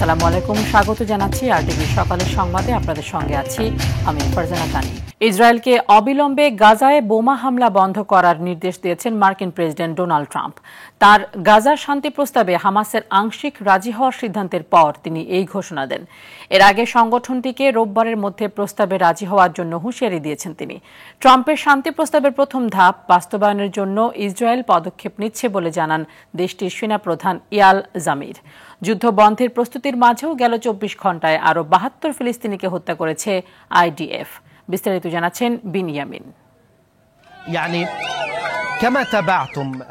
আসসালামু আলাইকুম, স্বাগত জানাচ্ছি আরটিভি সকালের সংবাদে। আপনাদের সঙ্গে আছি আমি ফারজানা তানি। ইসরায়েলকে অবিলম্বে গাজায় বোমা হামলা বন্ধ করার নির্দেশ দিয়েছেন মার্কিন প্রেসিডেন্ট ডোনাল্ড ট্রাম্প। তার গাজার শান্তি প্রস্তাবে হামাসের আংশিক রাজি হওয়ার সিদ্ধান্তের পর তিনি এই ঘোষণা দেন। এর আগে সংগঠনটিকে রোববারের মধ্যে প্রস্তাবে রাজি হওয়ার জন্য হুঁশিয়ারি দিয়েছেন তিনি। ট্রাম্পের শান্তি প্রস্তাবের প্রথম ধাপ বাস্তবায়নের জন্য ইসরায়েল পদক্ষেপ নিচ্ছে বলে জানান দেশটির সেনাপ্রধান ইয়াল জামির। যুদ্ধ বন্ধের প্রস্তুতির মাঝেও গেল ২৪ ঘণ্টায় আরও ৭২ ফিলিস্তিনিকে হত্যা করেছে আইডিএফ। বিস্তারিত জানাচ্ছেন বিনিয়ামিন।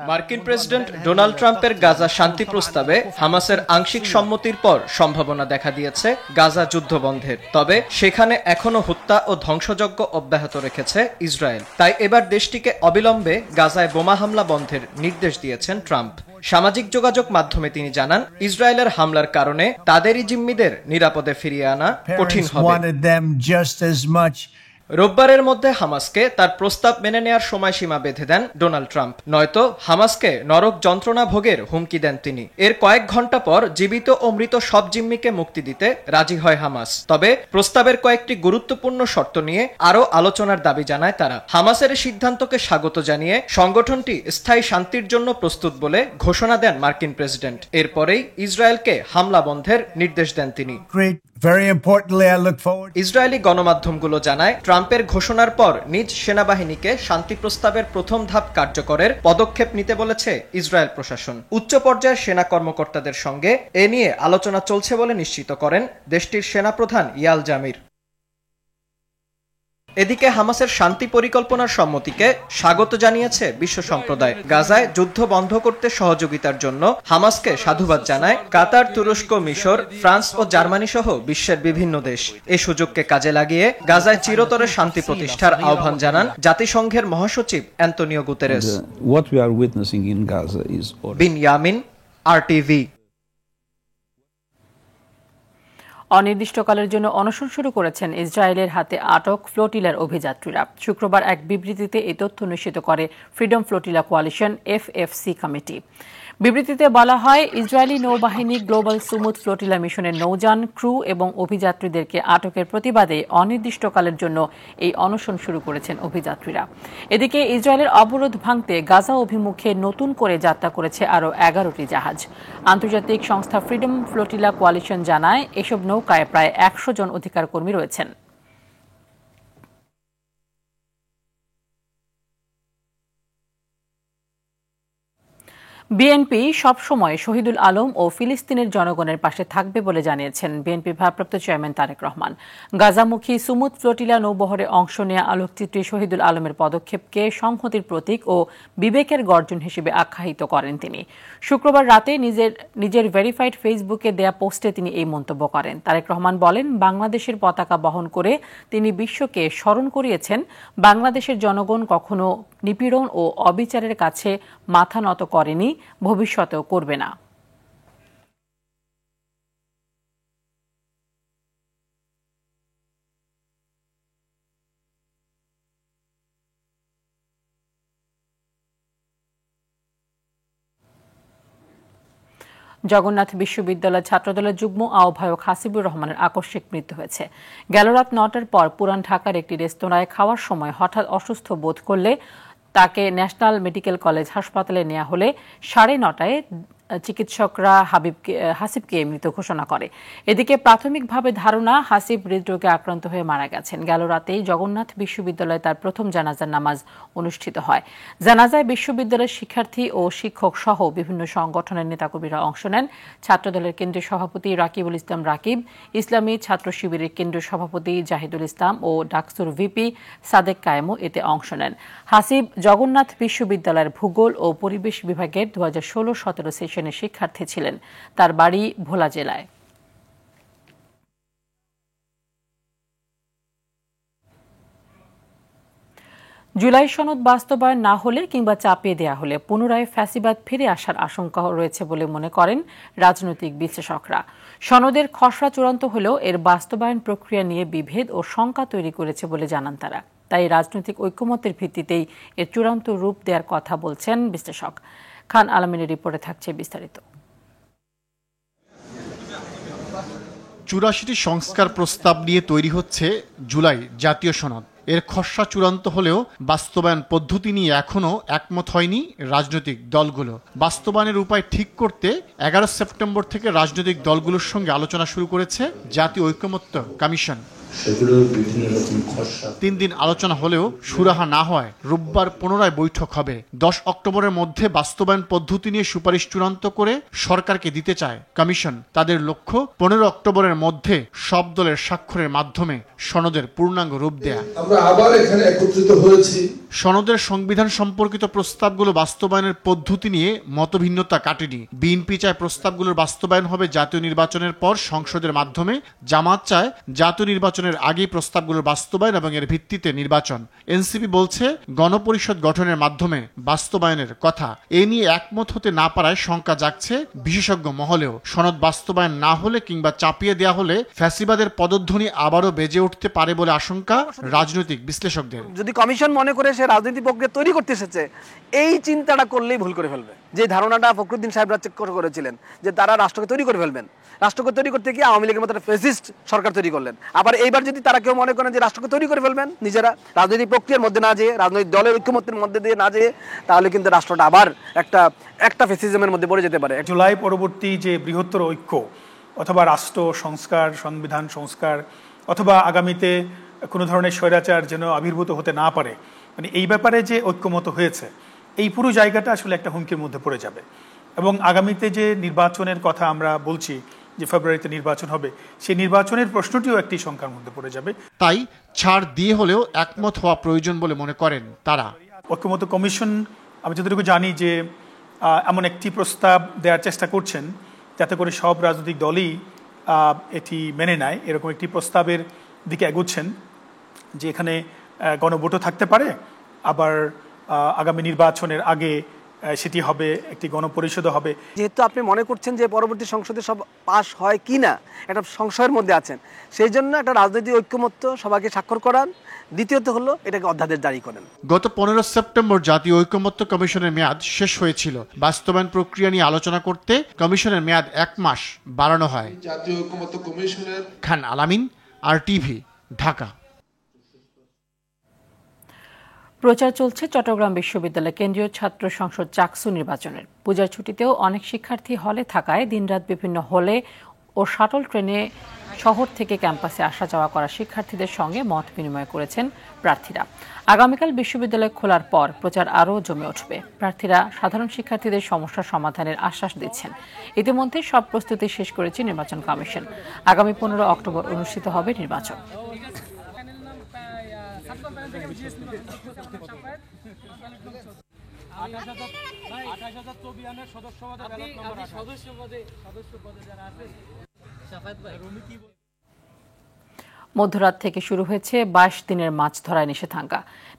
মার্কিন প্রেসিডেন্ট ডোনাল্ড ট্রাম্পের গাজা শান্তি প্রস্তাবে হামাসের আংশিক সম্মতির পর সম্ভাবনা দেখা দিয়েছে গাজা যুদ্ধ বন্ধের। তবে সেখানে এখনো হত্যা ও ধ্বংসযজ্ঞ অব্যাহত রেখেছে ইসরায়েল। তাই এবার দেশটিকে অবিলম্বে গাজায় বোমা হামলা বন্ধের নির্দেশ দিয়েছেন ট্রাম্প। সামাজিক যোগাযোগ মাধ্যমে তিনি জানান, ইসরায়েলের হামলার কারণে তাদেরই জিম্মিদের নিরাপদে ফিরিয়ে আনা কঠিন হবে। রোববারের মধ্যে হামাসকে তার প্রস্তাব মেনে নেয়ার সময়সীমা বেঁধে দেন ডোনাল্ড ট্রাম্প, নয়তো হামাসকে নরক যন্ত্রণা ভোগের হুমকি দেন তিনি। এর কয়েক ঘণ্টা পর জীবিত ও মৃত সব জিম্মিকে মুক্তি দিতে রাজি হয় হামাস। তবে প্রস্তাবের কয়েকটি গুরুত্বপূর্ণ শর্ত নিয়ে আরও আলোচনার দাবি জানায় তারা। হামাসের সিদ্ধান্তকে স্বাগত জানিয়ে সংগঠনটি স্থায়ী শান্তির জন্য প্রস্তুত বলে ঘোষণা দেন মার্কিন প্রেসিডেন্ট। এরপরেই ইসরায়েলকে হামলা বন্ধের নির্দেশ দেন তিনি। ইসরায়েলি গণমাধ্যমগুলো জানায়, ট্রাম্পের ঘোষণার পর নিজ সেনাবাহিনীকে শান্তি প্রস্তাবের প্রথম ধাপ কার্যকরের পদক্ষেপ নিতে বলেছে ইসরায়েল প্রশাসন। উচ্চ পর্যায়ের সেনা কর্মকর্তাদের সঙ্গে এ নিয়ে আলোচনা চলছে বলে নিশ্চিত করেন দেশটির সেনাপ্রধান ইয়াল জামির। এদিকে হামাসের শান্তি পরিকল্পনার সম্মতিকে স্বাগত জানিয়েছে বিশ্ব সম্প্রদায়। গাজায় যুদ্ধ বন্ধ করতে সহযোগিতার জন্য হামাসকে সাধুবাদ জানায় কাতার, তুরস্ক, মিশর, ফ্রান্স ও জার্মানি সহ বিশ্বের বিভিন্ন দেশ। এই সুযোগকে কাজে লাগিয়ে গাজায় চিরতরে শান্তি প্রতিষ্ঠার আহ্বান জানান জাতিসংঘের মহাসচিব অ্যান্তোনিও গুতেরেস। বিনিয়ামিন, আরটিভি। অনির্দিষ্টকালের জন্য অনশন শুরু করেছেন ইসরায়েলের হাতে আটক ফ্লোটিলার অভিযাত্রীরা। শুক্রবার এক বিবৃতিতে এই তথ্য নিশ্চিত করে freedom flotilla coalition FFC committee. বিবৃতিতে বলা হয়, ইসরায়েলি নৌবাহিনী গ্লোবাল সুমুদ ফ্লোটিলা মিশনের নৌযান, ক্রু এবং অভিযাত্রীদেরকে আটকের প্রতিবাদে অনির্দিষ্টকালের জন্য এই অনশন শুরু করেছেন অভিযাত্রীরা। এদিকে ইসরায়েলের অবরোধ ভাঙতে গাজা অভিমুখে নতুন করে যাত্রা করেছে আরও ১১টি জাহাজ। আন্তর্জাতিক সংস্থা ফ্রিডম ফ্লোটিলা কোয়ালিশন জানায়, এসব নৌকায় প্রায় ১০০ জন অধিকার কর্মী রয়েছেন। বিএনপি সবসময় শহীদুল আলম ও ফিলিস্তিনের জনগণের পাশে থাকবে বলে জানিয়েছেন বিএনপির ভারপ্রাপ্ত চেয়ারম্যান তারেক রহমান। গাজামুখী সুমুদ ফ্লোটিলা নৌবহরে অংশ নেওয়া আলোকচিত্রী শহীদুল আলমের পদক্ষেপকে সংহতির প্রতীক ও বিবেকের গর্জন হিসেবে আখ্যায়িত করেন তিনি। শুক্রবার রাতে নিজের ভেরিফাইড ফেসবুকে দেয়া পোস্টে তিনি এই মন্তব্য করেন। তারেক রহমান বলেন, বাংলাদেশের পতাকা বহন করে তিনি বিশ্বকে স্মরণ করিয়েছেন, বাংলাদেশের জনগণ কখনো নিপীড়ন ও অবিচারের কাছে মাথা নত করেনি, ভবিষ্যতেও করবে না। জগন্নাথ বিশ্ববিদ্যালয় ছাত্রদলের যুগ্ম আহ্বায়ক হাসিবুর রহমানের আকস্মিক মৃত্যু হয়েছে। গেল রাত ৯টার পর পুরান ঢাকার একটি রেস্তোরাঁয় খাওয়ার সময় হঠাৎ অসুস্থ বোধ করলে তাকে ন্যাশনাল মেডিকেল কলেজ হাসপাতালে নেওয়া হলে ৯:৩০টায় চিকিৎসকরা হাসিবকে মৃত ঘোষণা করে। এদিকে প্রাথমিকভাবে ধারণা হাসিব হৃদরোগে আক্রান্ত হয়ে মারা গেছেন। গেল রাতেই জগন্নাথ বিশ্ববিদ্যালয়ে তার প্রথম জানাজার নামাজ অনুষ্ঠিত হয়। জানাজায় বিশ্ববিদ্যালয়ের শিক্ষার্থী ও শিক্ষক সহ বিভিন্ন সংগঠনের নেতাকর্মীরা অংশ নেন। ছাত্রদলের কেন্দ্রীয় সভাপতি রাকিবুল ইসলাম রাকিব, ইসলামী ছাত্র শিবিরের কেন্দ্রীয় সভাপতি জাহিদুল ইসলাম ও ডাকসুর ভিপি সাদেক কায়েমও এতে অংশ নেন। হাসিব জগন্নাথ বিশ্ববিদ্যালয়ের ভূগোল ও পরিবেশ বিভাগের ২০১৬-১৭ সেশনের শিক্ষার্থী ছিলেন। তার বাড়ি ভোলা জেলায়। জুলাই সনদ বাস্তবায়ন না হলে কিংবা চাপিয়ে দেয়া হলে পুনরায় ফ্যাসিবাদ ফিরে আসার আশঙ্কা রয়েছে বলে মনে করেন রাজনৈতিক বিশ্লেষকরা। সনদের খসড়া চূড়ান্ত হলেও এর বাস্তবায়ন প্রক্রিয়া নিয়ে বিভেদ ও শঙ্কা তৈরি করেছে বলে জানান তারা। তাই রাজনৈতিক ঐকমত্যের ভিত্তিতেই এর চূড়ান্ত রূপ দেওয়ার কথা বলছেন বিশ্লেষক। খান আলমিনের রিপোর্টে থাকছে বিস্তারিত। 84টি সংস্কার প্রস্তাব নিয়ে তৈরি হচ্ছে জুলাই জাতীয় সনদ। এর খসড়া চূড়ান্ত হলেও বাস্তবায়ন পদ্ধতি নিয়ে এখনও একমত হয়নি রাজনৈতিক দলগুলো। বাস্তবায়নের উপায় ঠিক করতে 11 সেপ্টেম্বর থেকে রাজনৈতিক দলগুলোর সঙ্গে আলোচনা শুরু করেছে জাতীয় ঐকমত্য কমিশন। 3 দিন আলোচনা হলেও সুরাহা না হয় রোববার পুনরায় বৈঠক হবে। 10 অক্টোবরের মধ্যে বাস্তবায়ন পদ্ধতি নিয়ে সুপারিশ চূড়ান্ত করে সরকারকে দিতে চায় কমিশন। তাদের লক্ষ্য 15 অক্টোবরের মধ্যে সব দলের স্বাক্ষরের মাধ্যমে সনদের পূর্ণাঙ্গ রূপ দেয়া। আমরা আবার এখানে একত্রিত হয়েছি। সনদের সংবিধান সম্পর্কিত প্রস্তাবগুলো বাস্তবায়নের পদ্ধতি নিয়ে মতভিন্নতা কাটেনি। বিএনপি চায় প্রস্তাবগুলোর বাস্তবায়ন হবে জাতীয় নির্বাচনের পর সংসদের মাধ্যমে। জামাত চায় জাতীয় নির্বাচনের আগেই প্রস্তাবগুলোর বাস্তবায়ন এবং এর ভিত্তিতে নির্বাচন। এনসিপি বলছে গণপরিষদ গঠনের মাধ্যমে বাস্তবায়নের কথা। এ নিয়ে একমত হতে না পারায় শঙ্কা জাগছে বিশেষজ্ঞ মহলেও। সনদ বাস্তবায়ন না হলে কিংবা চাপিয়ে দেয়া হলে ফ্যাসিবাদের পদধ্বনি আবারও বেজে উঠতে পারে বলে আশঙ্কা রাজনৈতিক বিশ্লেষকদের। যদি কমিশন মনে করে সে রাজনীতি প্রক্রিয়া তৈরি করতে এসেছে, এই চিন্তাটা করলেই ভুল করে ফেলবে। যে ধারণাটা ফখরুদ্দিন সাহেবরা করেছিলেন যে তারা রাষ্ট্রকে তৈরি করে ফেলবেন, রাষ্ট্রকে তৈরি করতে গিয়ে আওয়ামী লীগের মতো একটা ফ্যাসিস্ট সরকার তৈরি করলেন। আবার এইবার যদি তারা কেউ মনে করেন যে রাষ্ট্রকে তৈরি করে ফেলবেন নিজেরা, রাজনৈতিক প্রক্রিয়ার মধ্যে না যেয়ে, রাজনৈতিক দলের ঐক্যমত্যের মধ্যে দিয়ে না যেয়ে, তাহলে কিন্তু রাষ্ট্রটা আবার একটা ফ্যাসিজমের মধ্যে পড়ে যেতে পারে। জুলাই পরবর্তী যে বৃহত্তর ঐক্য অথবা রাষ্ট্র সংস্কার, সংবিধান সংস্কার অথবা আগামীতে কোনো ধরনের স্বৈরাচার যেন আবির্ভূত হতে না পারে, মানে এই ব্যাপারে যে ঐক্যমত হয়েছে, এই পুরো জায়গাটা আসলে একটা হুমকির মধ্যে পড়ে যাবে। এবং আগামীতে যে নির্বাচনের কথা আমরা বলছি যে ফেব্রুয়ারিতে নির্বাচন হবে, সেই নির্বাচনের প্রশ্নটিও একটি শঙ্কার মধ্যে পড়ে যাবে। তাই ছাড় দিয়ে হলেও একমত হওয়া প্রয়োজন বলে মনে করেন তারা। ঐক্যমত্য কমিশন আমি যতটুকু জানি যে এমন একটি প্রস্তাব দেওয়ার চেষ্টা করছেন যাতে করে সব রাজনৈতিক দলই এটি মেনে নেয়। এরকম একটি প্রস্তাবের দিকে এগোচ্ছেন যে এখানে গণভোটও থাকতে পারে, আবার আগামী নির্বাচনের আগে সেটি হবে একটি গণপরিষদও হবে। যেহেতু আপনি মনে করছেন যে পরবর্তী সংসদে সব পাস হয় কি না, একটা সংশয়ের মধ্যে আছেন, সেই জন্য একটা রাজনৈতিক ঐক্যমত্য সবাইকে স্বাক্ষর করান। দ্বিতীয়ত হলো এটাকে অধ্যাদেশ জারি করেন। গত 15 সেপ্টেম্বর জাতীয় ঐকমত্য কমিশনের মেয়াদ শেষ হয়েছিল। বাস্তবায়ন প্রক্রিয়া নিয়ে আলোচনা করতে কমিশনের মেয়াদ 1 মাস বাড়ানো হয়। জাতীয় ঐকমত্য কমিশনের খান আলামিন, RTV, ঢাকা। প্রচার চলছে চট্টগ্রাম বিশ্ববিদ্যালয় কেন্দ্রীয় ছাত্র সংসদ চাকসু নির্বাচনের। পূজার ছুটিতেও অনেক শিক্ষার্থী হলে থাকায় দিনরাত বিভিন্ন হলে ও শাটল ট্রেনে শহর থেকে ক্যাম্পাসে আসা যাওয়া করা শিক্ষার্থীদের সঙ্গে মত বিনিময় করেছেন প্রার্থীরা। আগামীকাল বিশ্ববিদ্যালয় খোলার পর প্রচার আরও জমে উঠবে। প্রার্থীরা সাধারণ শিক্ষার্থীদের সমস্যা সমাধানের আশ্বাস দিচ্ছেন। ইতিমধ্যে সব প্রস্তুতি শেষ করেছে নির্বাচন কমিশন। আগামী 15 অক্টোবর অনুষ্ঠিত হবে নির্বাচন। মধ্যরাত থেকে শুরু হয়েছে 22 দিনের মাছ ধরায়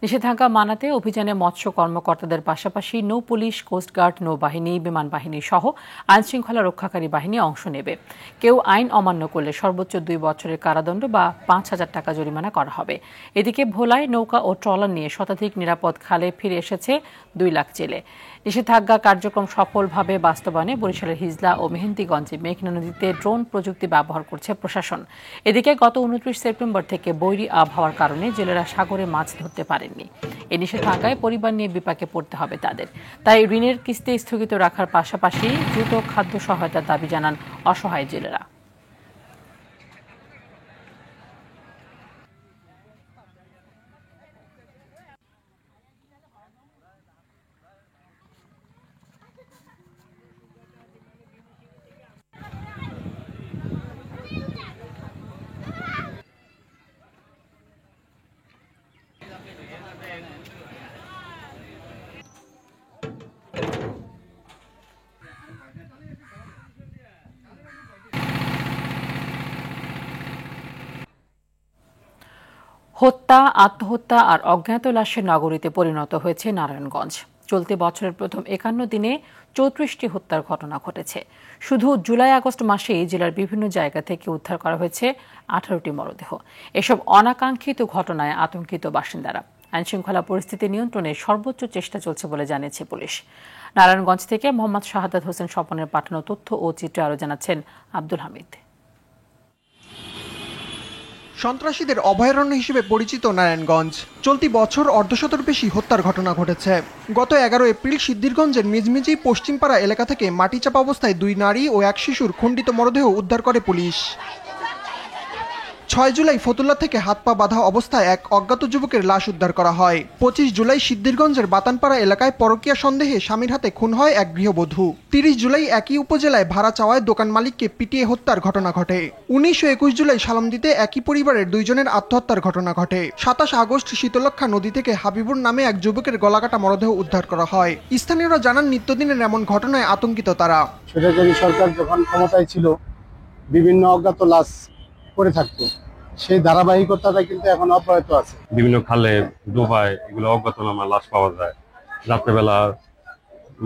নিষেধাজ্ঞা মানাতে অভিযানে মৎস্য কর্মকর্তাদের পাশাপাশি নৌ পুলিশ, কোস্টগার্ড, নৌবাহিনী, বিমান বাহিনী সহ আইনশৃঙ্খলা রক্ষাকারী বাহিনী অংশ নেবে। কেউ আইন অমান্য করলে সর্বোচ্চ 2 বছরের কারাদণ্ড বা 5,000 টাকা জরিমানা করা হবে। এদিকে ভোলায় নৌকা ও ট্রলার নিয়ে শতাধিক নিরাপদ খালে ফিরে এসেছে 2 লাখ জেলে। নিষেধাজ্ঞা কার্যক্রম সফলভাবে বাস্তবায়নে বরিশালের হিজলা ও মেহেন্দিগঞ্জে মেঘনা নদীতে ড্রোন প্রযুক্তি ব্যবহার করছে প্রশাসন। এদিকে গত 29 সেপ্টেম্বর থেকে বৈরী আবহাওয়ার কারণে জেলেরা সাগরে মাছ ধরতে পারেননি। এই নিষেধাজ্ঞায় পরিবার নিয়ে বিপাকে পড়তে হবে তাদের। তাই ঋণের কিস্তি স্থগিত রাখার পাশাপাশি দ্রুত খাদ্য সহায়তার দাবি জানান অসহায় জেলেরা। হত্যা, আত্মহত্যা আর অজ্ঞাত লাশের নগরীতে পরিণত হয়েছে নারায়ণগঞ্জ। চলতি বছরের প্রথম 51 দিনে 34টি হত্যার ঘটনা ঘটেছে। শুধু জুলাই-আগস্ট মাসেই জেলার বিভিন্ন জায়গা থেকে উদ্ধার করা হয়েছে 18টি মরদেহ। এসব অনাকাঙ্ক্ষিত ঘটনায় আতঙ্কিত বাসিন্দারা। আইনশৃঙ্খলা পরিস্থিতি নিয়ন্ত্রণে সর্বোচ্চ চেষ্টা চলছে বলে জানিয়েছে পুলিশ। নারায়ণগঞ্জ থেকে মোহাম্মদ শাহাদাত হোসেন স্বপনের পাঠানো তথ্য ও চিত্রে আরও জানাচ্ছেন আব্দুল হামিদ। সন্ত্রাসীদের অভয়ারণ্য হিসেবে পরিচিত নারায়ণগঞ্জ। চলতি বছর অর্ধশতের বেশি হত্যার ঘটনা ঘটেছে। গত 11 এপ্রিল সিদ্ধিরগঞ্জের মিজমিজি পশ্চিমপাড়া এলাকা থেকে মাটিচাপা অবস্থায় 2 নারী ও 1 শিশুর খণ্ডিত মরদেহ উদ্ধার করে পুলিশ। 6 জুলাই ফতুল্লা থেকে হাত পা বাঁধা অবস্থায় এক অজ্ঞাত যুবকের লাশ উদ্ধার করা হয়। 25 জুলাই সিদ্ধিরগঞ্জের বাতানপাড়া এলাকায় পরকীয়া সন্দেহে স্বামীর হাতে খুন হয় এক গৃহবধূ। 30 জুলাই একই উপজেলায় ভাড়া চাওয়ায় দোকান মালিককে পিটিয়ে হত্যার ঘটনা ঘটে। 19 ও 21 জুলাই সালামদিতে একই পরিবারের 2 জনের আত্মহত্যার ঘটনা ঘটে। 27 আগস্ট শীতলক্ষা নদী থেকে হাবিবুর নামে এক যুবকের গলাকাটা মরদেহ উদ্ধার করা হয়। স্থানীয়রা জানান নিত্যদিনের এমন ঘটনায় আতঙ্কিত তারা। স্বৈরাচারী সরকার যখন ক্ষমতায় ছিল বিভিন্ন অজ্ঞাত লাশ করে থাকতো, সেই ধারাবাহিকতাটা কিন্তু এখন অব্যাহত আছে। বিভিন্ন খালে ডোবায় এগুলো অজ্ঞাতনামা লাশ পাওয়া যায়। রাত্রেবেলা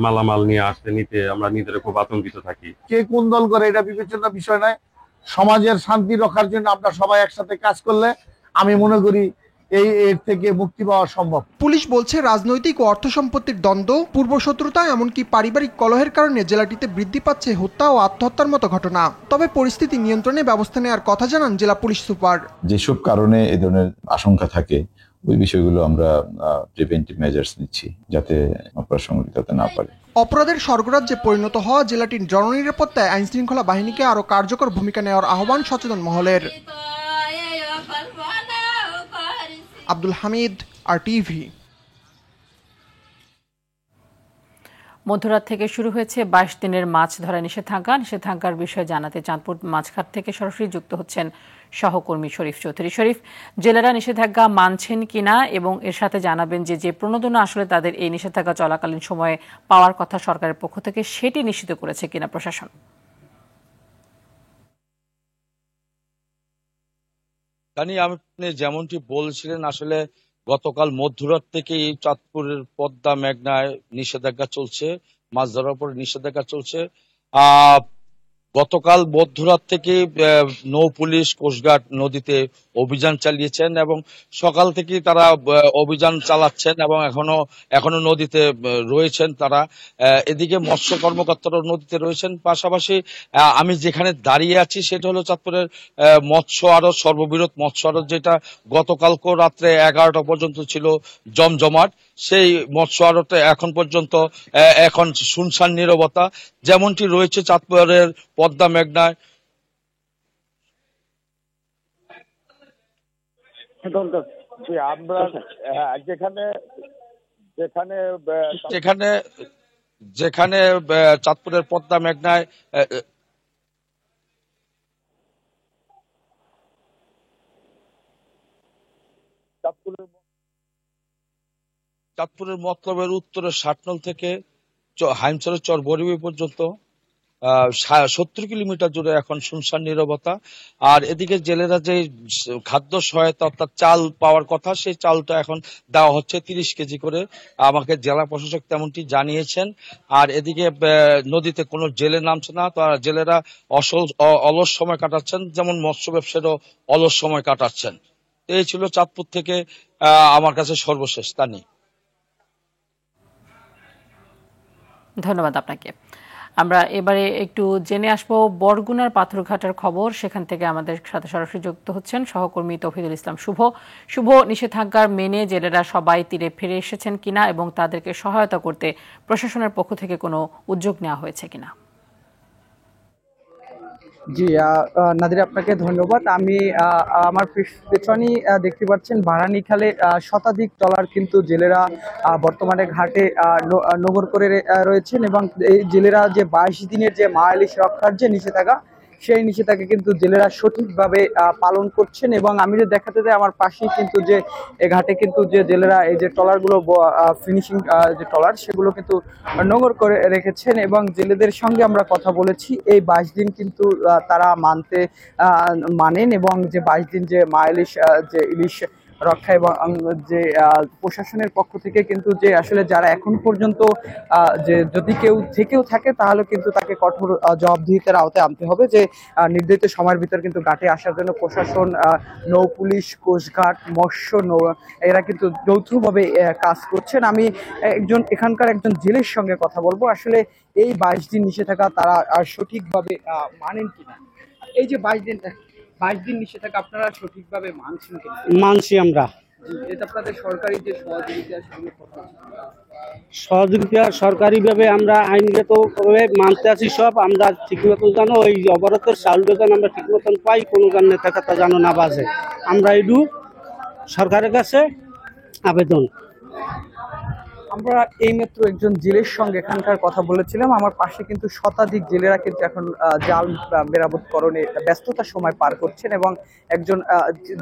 মালামাল নিয়ে আসতে নিতে আমরা নিজেরা খুব আতঙ্কিত থাকি। কে কোন দল করে এটা বিবেচনার বিষয় নয়। সমাজের শান্তি রক্ষার জন্য আমরা সবাই একসাথে কাজ করলে আমি মনে করি এর থেকে মুক্তি পাওয়া সম্ভব। পুলিশ বলছে রাজনৈতিক ও অর্থ সম্পত্তির দ্বন্দ্ব, পূর্বশত্রুতা এমনকি পারিবারিক কলহের কারণে জেলাটিতে বৃদ্ধি পাচ্ছে হত্যা ও আত্মহত্যার মতো ঘটনা। তবে পরিস্থিতি নিয়ন্ত্রণে ব্যবস্থা নেওয়ার কথা জানান জেলা পুলিশ সুপার। যেসব কারণে এ ধরনের আশঙ্কা থাকে ওই বিষয়গুলো আমরা প্রিভেন্টিভ মেজার্স নিচ্ছি যাতে অপরাধ সংঘটিত হতে না পারে। অপরাধের স্বর্গরাজ্যে পরিণত হওয়া জেলাটির জননিরাপত্তায় আইন শৃঙ্খলা বাহিনীকে আরো কার্যকর ভূমিকা নেওয়ার আহ্বান সচেতন মহলের। আব্দুল হামিদ, RTV। মধ্যরাত থেকে শুরু হয়েছে 22 দিনের মাছ ধরা নিষেধাজ্ঞার বিষয়ে জানাতে চাঁদপুর মাছঘাট থেকে সরাসরি যুক্ত হচ্ছেন সহকর্মী শরীফ চৌধুরী। শরীফ, জেলেরা নিষেধাজ্ঞা মানছেন কিনা এবং এর সাথে জানাবেন যে প্রণোদনা আসলে তাদের এই নিষেধাজ্ঞা চলাকালীন সময়ে পাওয়ার কথা সরকারের পক্ষ থেকে সেটি নিশ্চিত করেছে কিনা প্রশাসন? আপনি যেমনটি বলছিলেন, আসলে গতকাল মধ্যরাত থেকেই চাঁদপুরের পদ্মা মেঘনায় নিষেধাজ্ঞা চলছে, মাছ ধরার উপর নিষেধাজ্ঞা চলছে। গতকাল মধ্যরাত থেকে নৌ পুলিশ, কোস্টগার্ড নদীতে অভিযান চালিয়েছেন এবং সকাল থেকেই তারা অভিযান চালাচ্ছেন এবং এখনো নদীতে রয়েছেন তারা। এদিকে মৎস্য কর্মকর্তারাও নদীতে রয়েছেন। পাশাপাশি আমি যেখানে দাঁড়িয়ে আছি সেটা হলো চাঁদপুরের মৎস্য আড়ত, সর্ববৃহৎ মৎস্য আড়ত, যেটা গতকালকেও রাত্রে 11টা পর্যন্ত ছিল জমজমাট। সেই মৎস্য আড়তে এখন পর্যন্ত এখন শুনশান নীরবতা, যেমনটি রয়েছে চাঁদপুরের পদ্মা মেঘনায়। আমরা যেখানে চাঁদপুরের পদ্মা মেঘনায় চাঁদপুরের মতলবের উত্তরের 60 থেকে হাইমচরের চর বরিবি পর্যন্ত 70 কিলোমিটার জুড়ে এখন শুনশান নীরবতা। আর এদিকে জেলেরা যে খাদ্য সহায়তা অর্থাৎ চাল পাওয়ার কথা, সেই চালটা এখন দেওয়া হচ্ছে 30 কেজি করে, আমাকে জেলা প্রশাসক তেমনটি জানিয়েছেন। আর এদিকে নদীতে কোনো জেলে নামছে না, তারা জেলেরা অলস সময় কাটাচ্ছেন, যেমন মৎস্য ব্যবসায়ীরাও অলস সময় কাটাচ্ছেন। এই ছিল চাঁদপুর থেকে আমার কাছে সর্বশেষ তানি। ধন্যবাদ আপনাকে। আমরা এবারে একটু জেনে আসবো বরগুনার পাথরঘাটার খবর। সেখান থেকে আমাদের সাথে সরাসরি যুক্ত হচ্ছেন সহকর্মী তৌহিদুল ইসলাম শুভ। নিষেধাজ্ঞা মেনে জেলেরা সবাই তীরে ফিরে এসেছেন কিনা এবং তাদেরকে সহায়তা করতে প্রশাসনের পক্ষ থেকে কোনো উদ্যোগ নেওয়া হয়েছে কিনা? জি নাদির, আপনাকে ধন্যবাদ। আমি আমার পেছনেই দেখতে পাচ্ছেন ভাড়ানি খালে শতাধিক ট্রলার কিন্তু জেলেরা বর্তমানে ঘাটে নোঙর করে রয়েছেন এবং এই জেলেরা যে 22 দিনের যে মা ইলিশ রক্ষার যে নিষেধাজ্ঞা, সেই নিষেধাজ্ঞা কিন্তু জেলেরা সঠিকভাবে পালন করছেন। এবং আমি যে দেখাতে যাই, আমার পাশেই কিন্তু যে ঘাটে কিন্তু যে জেলেরা এই যে ট্রলারগুলো ফিনিশিং যে ট্রলার, সেগুলো কিন্তু নোঙর করে রেখেছেন এবং জেলেদের সঙ্গে আমরা কথা বলেছি। এই 22 দিন কিন্তু তারা মানেন এবং যে 22 দিন যে মা ইলিশ যে ইলিশ রক্ষা এবং যে প্রশাসনের পক্ষ থেকে কিন্তু যে আসলে যারা এখন পর্যন্ত যে যদি কেউ থেকেও থাকে তাহলে কিন্তু তাকে কঠোর জবাবদিহিতার আওতায় আনতে হবে। যে নির্ধারিত সময়ের ভিতর কিন্তু ঘাটে আসার জন্য প্রশাসন, নৌ পুলিশ, কোস্টগার্ড, মৎস্য এরা কিন্তু যৌথভাবে কাজ করছেন। আমি এখানকার একজন জেলের সঙ্গে কথা বলবো, আসলে এই 22 দিন নিষেধাজ্ঞা তারা সঠিকভাবে মানেন কিনা। এই যে 22 দিন 22 দিন নিষেধাজ্ঞা আপনারা সঠিকভাবে মানছেন কিনা? মানছি আমরা। এটা আপনাদের সরকারি যে সহযোগিতা সেগুলো কথা সহযোগিতা সরকারিভাবে আমরা আইনগতভাবে মানতে আছি সব। আমরা ঠিক মতন জানো ওই অবরোধের চাউলটা যেন আমরা ঠিক মতন পাই, কোনো নেতা কথা জানো না বাজে। আমরা এটু সরকারের কাছে আবেদন। আমরা এইমাত্র একজন জেলের সঙ্গে এখানকার কথা বলেছিলাম। আমার পাশে কিন্তু শতাধিক জেলেরা কিন্তু এখন জাল মেরামতকরণে ব্যস্ততার সময় পার করছেন এবং একজন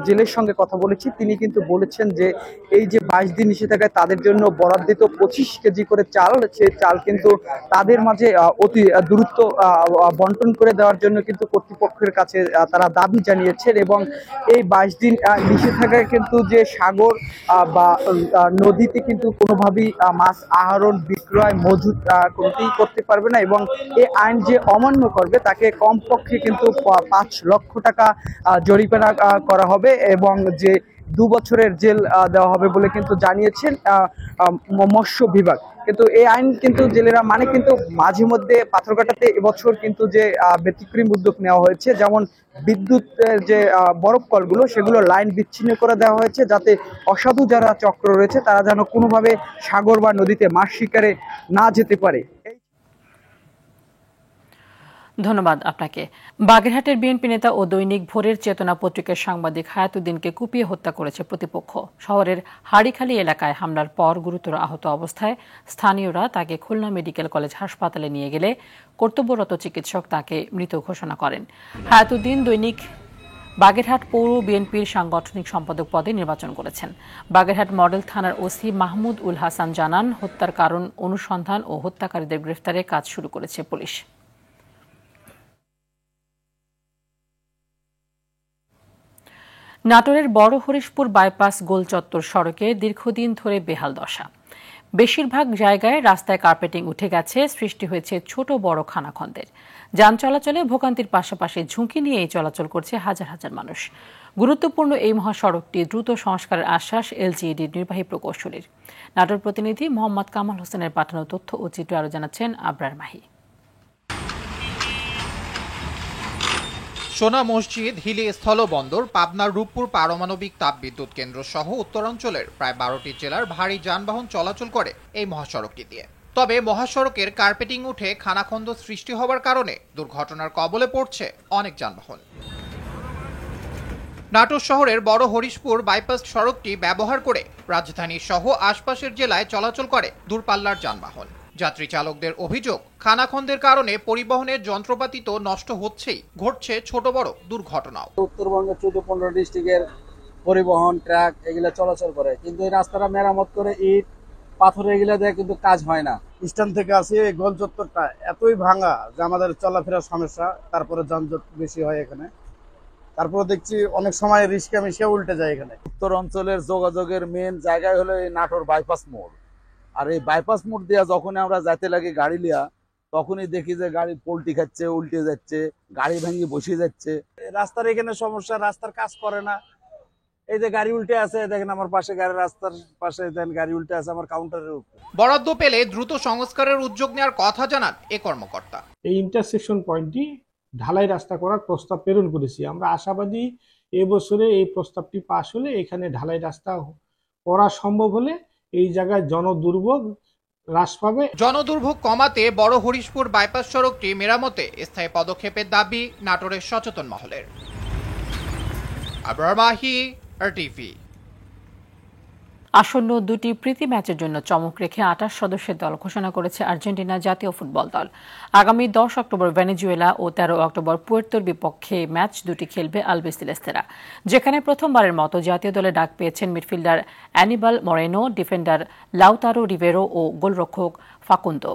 জেলের সঙ্গে কথা বলেছি, তিনি কিন্তু বলেছেন যে এই যে 22 দিন নিষেধাজ্ঞায় তাদের জন্য বরাদ্দিত 25 কেজি করে চাল, সেই চাল কিন্তু তাদের মাঝে অতি দ্রুত বন্টন করে দেওয়ার জন্য কিন্তু কর্তৃপক্ষের কাছে তারা দাবি জানিয়েছেন। এবং এই 22 দিন নিষেধাজ্ঞায় কিন্তু যে সাগর বা নদীতে কিন্তু কোনোভাবেই মাছ আহরণ, বিক্রয়, মজুত কোনোটাই করতে পারবে না এবং এই আইন যে অমান্য করবে তাকে কমপক্ষে কিন্তু 5 লক্ষ টাকা জরিমানা করা হবে এবং যে 2 বছরের জেল দেওয়া হবে বলে কিন্তু জানিয়েছেন মৎস্য বিভাগ। কিন্তু এই আইন কিন্তু জেলেরা মানে কিন্তু মাঝে মধ্যে পাথরঘাটাতে এবছর কিন্তু যে ব্যতিক্রমী উদ্যোগ নেওয়া হয়েছে, যেমন বিদ্যুতের যে বরফ কলগুলো সেগুলো লাইন বিচ্ছিন্ন করে দেওয়া হয়েছে যাতে অসাধু যারা চক্র রয়েছে তারা যেন কোনোভাবে সাগর বা নদীতে মাছ শিকারে না যেতে পারে। ধন্যবাদ আপনাকে। বাগেরহাটের বিএনপি নেতা ও দৈনিক ভোরের চেতনা পত্রিকার সাংবাদিক হায়াতুদ্দিনকে কুপিয়ে হত্যা করেছে প্রতিপক্ষ। শহরের হাড়িখালী এলাকায় হামলার পর গুরুতর আহত অবস্থায় স্থানীয়রা তাকে খুলনা মেডিকেল কলেজ হাসপাতালে নিয়ে গেলে কর্তব্যরত চিকিৎসক তাকে মৃত ঘোষণা করেন। হায়াতুদ্দিন দৈনিক বাগেরহাট পৌর বিএনপির সাংগঠনিক সম্পাদক পদে নির্বাচন করেছেন। বাগেরহাট মডেল থানার ওসি মাহমুদ উল হাসান জানান, হত্যার কারণ অনুসন্ধান ও হত্যাকারীদের গ্রেফতারে কাজ শুরু করেছে পুলিশ। নাটোরের বড় হরিশপুর বাইপাস গোলচত্বর সড়কে দীর্ঘদিন ধরে বেহাল দশা। বেশিরভাগ জায়গায় রাস্তায় কার্পেটিং উঠে গেছে, সৃষ্টি হয়েছে ছোট বড় খানাখন্দের। যান চলাচলে ভোগান্তির পাশাপাশি ঝুঁকি নিয়েই চলাচল করছে হাজার হাজার মানুষ। গুরুত্বপূর্ণ এই মহাসড়কটি দ্রুত সংস্কারের আশ্বাস এলজিইডির নির্বাহী প্রকৌশলীর। নাটোর প্রতিনিধি মোহাম্মদ কামাল হোসেনের পাঠানো তথ্য ও চিত্র আরো জানাচ্ছেন আবরার মাহি। সোনা মসজিদ, হিলি স্থলবন্দর, পাবনার রূপপুর পারমাণবিক তাপবিদ্যুৎ কেন্দ্র সহ উত্তরাঞ্চলের প্রায় 12টি জেলার ভারী যানবাহন চলাচল করে এই মহাসড়কটি দিয়ে। তবে মহাসড়কের কার্পেটিং উঠে খানাখন্দ সৃষ্টি হওয়ার কারণে দুর্ঘটনার কবলে পড়ছে অনেক যানবাহন। নাটোর শহরের বড় হরিশপুর বাইপাস সড়কটি ব্যবহার করে রাজধানী সহ আশপাশের জেলায় চলাচল করে দূরপাল্লার যানবাহন। যাত্রী চালকদের অভিযোগ, খানাখন্দের কারণে পরিবহনের যন্ত্রপাতি তো নষ্ট হচ্ছেই, ঘটছে ছোট বড় দুর্ঘটনাও। উত্তরবঙ্গের 14-15 ডিস্ট্রিক্টের পরিবহন ট্রাক এগুলা চলাচল করে, কিন্তু এই রাস্তাটা মেরামত করে ইট পাথর এগুলা দিয়ে কিন্তু কাজ হয় না। স্ট্যান্ড থেকে আসি এই গোল চত্বরটা এতই ভাঙা যে আমাদের চলাফেরার সমস্যা, তারপরে যানজট বেশি হয় এখানে। তারপরে দেখছি অনেক সময় রিস্কা মিশিয়ে উল্টে যায় এখানে। উত্তর অঞ্চলের যোগাযোগের মেন জায়গায় হলো এই নাটোর বাইপাস মোড়। আর এই বাইপাস মোড় দিয়া যখন আমরা যাইতে লাগি গাড়ি লিয়া, তখনই দেখি যে গাড়ি পল্টি খাচ্ছে, উল্টে যাচ্ছে, গাড়ি ভেঙে বসে যাচ্ছে। রাস্তার এখানে সমস্যা, রাস্তার কাজ করে না। এই যে গাড়ি উল্টে আছে, দেখেন আমার পাশে গাড়ি, রাস্তার পাশে দেন গাড়ি উল্টে আছে আমার কাউন্টারের উপর। বরাদ্দ পেলে দ্রুত সংস্কারের উদ্যোগ নেওয়ার কথা জানান এ কর্মকর্তা। এই ইন্টারসেকশন পয়েন্টটি ঢালাই রাস্তা করার প্রস্তাব প্রেরণ করেছি। আমরা আশাবাদী এবছরে এই প্রস্তাবটি পাশ হলে এখানে ঢালাই রাস্তা করা সম্ভব হলে এই জায়গায় জনদুর্ভোগ হ্রাস পাবে। জনদুর্ভোগ কমাতে বড় হরিশপুর বাইপাস সড়কটি মেরামতে স্থায়ী পদক্ষেপের দাবি নাটোরের সচেতন মহলের। আবরার মাহি, আরটিভি। আসন্ন দুটি প্রীতি ম্যাচের জন্য চমক রেখে 28 সদস্যের দল ঘোষণা করেছে আর্জেন্টিনা জাতীয় ফুটবল দল। আগামী 10 অক্টোবর ভেনেজুয়েলা ও 13 অক্টোবর পুয়ের্তোর বিপক্ষে ম্যাচ দুটি খেলবে আলবিসেলেস্তেরা, যেখানে প্রথমবারের মতো জাতীয় দলে ডাক পেয়েছেন midfielder Anibal Moreno, defender Lautaro Rivero ও গোলরক্ষক ফাকুন্দো।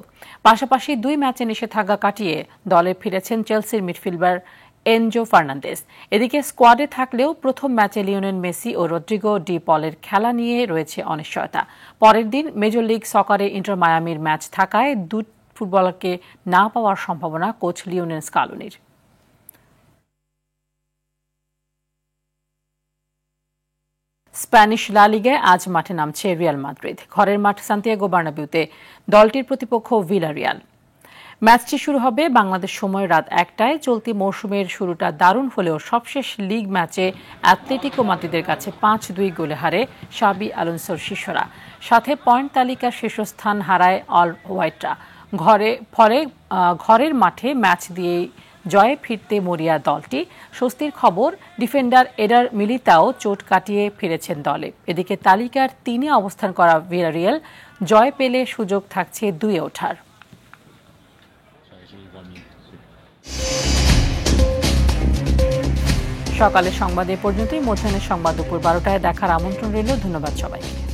পাশাপাশি 2 ম্যাচে নিষেধাজ্ঞা কাটিয়ে দলে ফিরেছেন চেলসির মিডফিল্ডার এনজো ফার্নান্দেজ। এদিকে স্কোয়াডে থাকলেও প্রথম ম্যাচে লিওনেল মেসি ও রদ্রিগো ডি পলের খেলা নিয়ে রয়েছে অনিশ্চয়তা। পরের দিন মেজর লিগ সকারে ইন্টার মায়ামির ম্যাচ থাকায় 2 ফুটবলারকে না পাওয়ার সম্ভাবনা কোচ লিওনেল স্কালোনির। স্প্যানিশ লা লিগায় আজ মাঠে নামছে রিয়াল মাদ্রিদ। ঘরের মাঠ সান্তিয়াগো বার্নাবিউতে দলটির প্রতিপক্ষ ভিলারিয়াল। ম্যাচটি শুরু হবে বাংলাদেশ সময় রাত 1টায়। চলতি মৌসুমের শুরুটা দারুণ হলেও সবশেষ লিগ ম্যাচে অ্যাটলেটিকো মাদ্রিদের কাছে 5-2 গোলে হারে শাবি আলোনসোর শিষ্যরা। সাথে পয়েন্ট তালিকার শীর্ষস্থান হারায় অল হোয়াইটরা। ঘরের মাঠে ম্যাচ দিয়ে জয়ে ফিরতে মরিয়া দলটি। স্বস্তির খবর, ডিফেন্ডার এডার মিলিতাও চোট কাটিয়ে ফিরেছেন দলে। এদিকে তালিকার 3-এ অবস্থান করা ভিয়ারিয়াল জয় পেলে সুযোগ থাকছে 2-এ ওঠার। সকালের সংবাদ এ পর্যন্তই। মধ্যাহ্নের সংবাদ দুপুর 12টায় দেখার আমন্ত্রণ রইল। ধন্যবাদ সবাইকে।